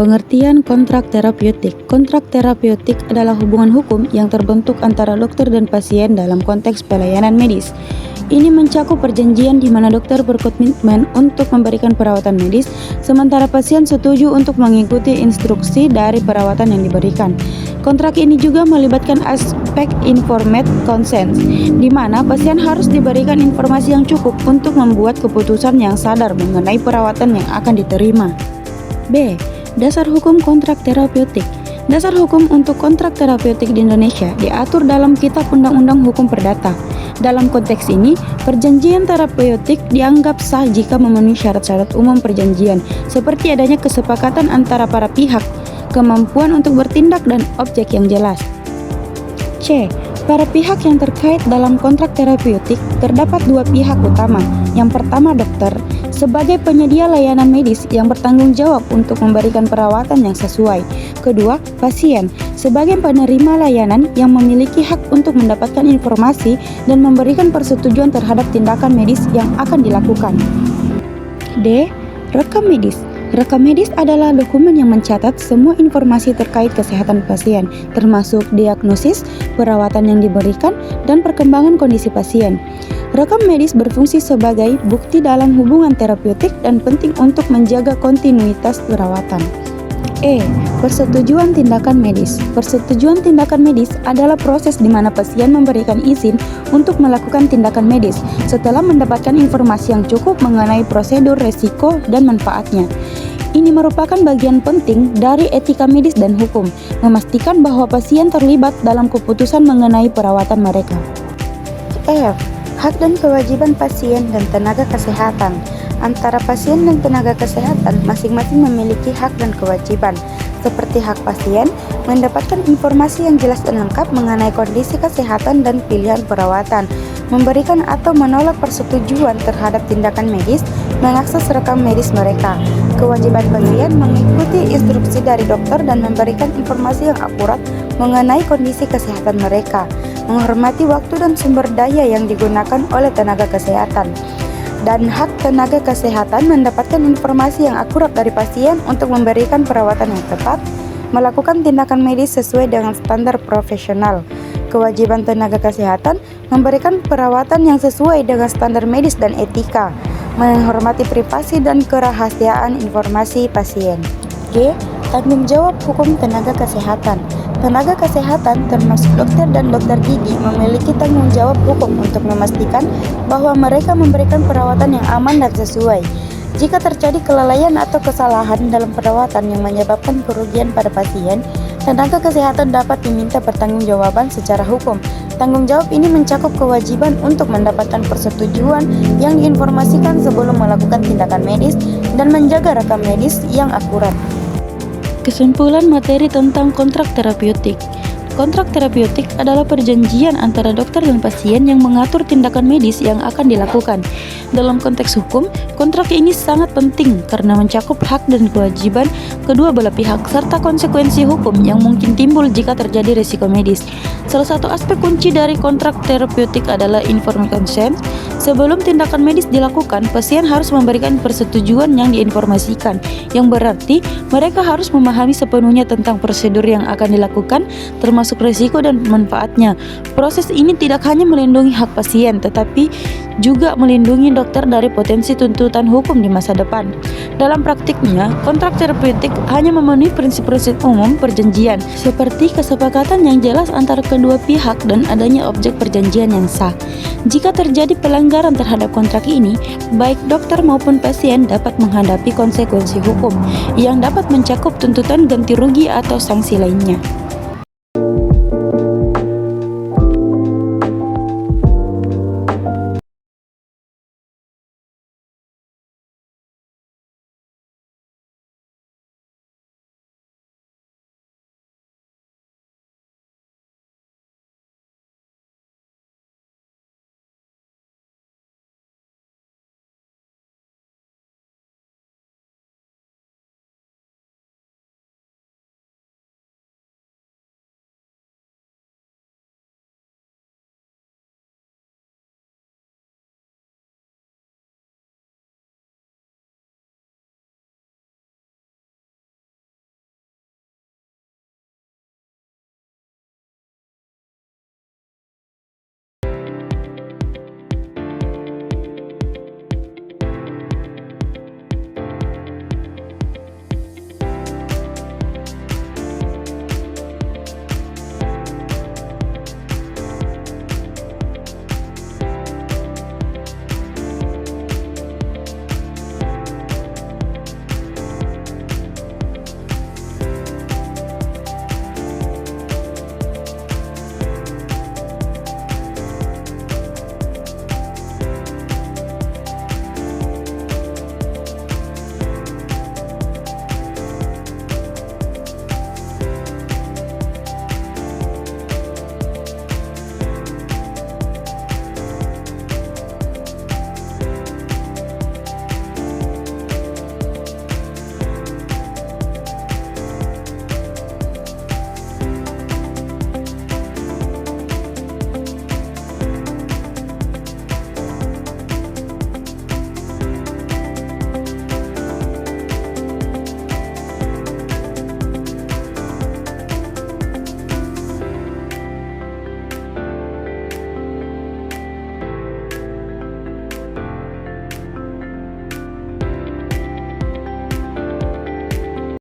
Pengertian kontrak terapeutik. Kontrak terapeutik adalah hubungan hukum yang terbentuk antara dokter dan pasien dalam konteks pelayanan medis. Ini mencakup perjanjian di mana dokter berkomitmen untuk memberikan perawatan medis, sementara pasien setuju untuk mengikuti instruksi dari perawatan yang diberikan. Kontrak ini juga melibatkan aspek informed consent, di mana pasien harus diberikan informasi yang cukup untuk membuat keputusan yang sadar mengenai perawatan yang akan diterima. B. Dasar hukum kontrak terapeutik. Dasar hukum untuk kontrak terapeutik di Indonesia diatur dalam Kitab Undang-Undang Hukum Perdata. Dalam konteks ini, perjanjian terapeutik dianggap sah jika memenuhi syarat-syarat umum perjanjian, seperti adanya kesepakatan antara para pihak, kemampuan untuk bertindak, dan objek yang jelas. C. Para pihak yang terkait dalam kontrak terapeutik terdapat dua pihak utama. Yang pertama, dokter sebagai penyedia layanan medis yang bertanggung jawab untuk memberikan perawatan yang sesuai. Kedua, pasien sebagai penerima layanan yang memiliki hak untuk mendapatkan informasi dan memberikan persetujuan terhadap tindakan medis yang akan dilakukan. D. Rekam medis. Rekam medis adalah dokumen yang mencatat semua informasi terkait kesehatan pasien, termasuk diagnosis, perawatan yang diberikan, dan perkembangan kondisi pasien. Rekam medis berfungsi sebagai bukti dalam hubungan terapeutik dan penting untuk menjaga kontinuitas perawatan. E. Persetujuan tindakan medis. Persetujuan tindakan medis adalah proses di mana pasien memberikan izin untuk melakukan tindakan medis setelah mendapatkan informasi yang cukup mengenai prosedur, resiko, dan manfaatnya. Ini merupakan bagian penting dari etika medis dan hukum, memastikan bahwa pasien terlibat dalam keputusan mengenai perawatan mereka. F. Hak dan kewajiban pasien dan tenaga kesehatan. Antara pasien dan tenaga kesehatan masing-masing memiliki hak dan kewajiban, seperti hak pasien mendapatkan informasi yang jelas dan lengkap mengenai kondisi kesehatan dan pilihan perawatan, memberikan atau menolak persetujuan terhadap tindakan medis, mengakses rekam medis mereka. Kewajiban pasien mengikuti instruksi dari dokter dan memberikan informasi yang akurat mengenai kondisi kesehatan mereka, menghormati waktu dan sumber daya yang digunakan oleh tenaga kesehatan. Dan hak tenaga kesehatan mendapatkan informasi yang akurat dari pasien untuk memberikan perawatan yang tepat, melakukan tindakan medis sesuai dengan standar profesional. Kewajiban tenaga kesehatan memberikan perawatan yang sesuai dengan standar medis dan etika, menghormati privasi dan kerahasiaan informasi pasien. G. Tanggung jawab hukum tenaga kesehatan. Tenaga kesehatan termasuk dokter dan dokter gigi memiliki tanggung jawab hukum untuk memastikan bahwa mereka memberikan perawatan yang aman dan sesuai. Jika terjadi kelalaian atau kesalahan dalam perawatan yang menyebabkan kerugian pada pasien, tenaga kesehatan dapat diminta pertanggungjawaban secara hukum. Tanggung jawab ini mencakup kewajiban untuk mendapatkan persetujuan yang diinformasikan sebelum melakukan tindakan medis dan menjaga rekam medis yang akurat. Kesimpulan materi tentang kontrak terapeutik. Kontrak terapeutik adalah perjanjian antara dokter dan pasien yang mengatur tindakan medis yang akan dilakukan. Dalam konteks hukum, kontrak ini sangat penting karena mencakup hak dan kewajiban kedua belah pihak serta konsekuensi hukum yang mungkin timbul jika terjadi risiko medis. Salah satu aspek kunci dari kontrak terapeutik adalah informed consent. Sebelum tindakan medis dilakukan, pasien harus memberikan persetujuan yang diinformasikan, yang berarti mereka harus memahami sepenuhnya tentang prosedur yang akan dilakukan, termasuk risiko dan manfaatnya. Proses ini tidak hanya melindungi hak pasien, tetapi juga melindungi dokter dari potensi tuntutan hukum di masa depan. Dalam praktiknya, kontrak terapeutik hanya memenuhi prinsip-prinsip umum perjanjian, seperti kesepakatan yang jelas antara kedua pihak dan adanya objek perjanjian yang sah. Jika terjadi pelanggaran terhadap kontrak ini, baik dokter maupun pasien dapat menghadapi konsekuensi hukum yang dapat mencakup tuntutan ganti rugi atau sanksi lainnya.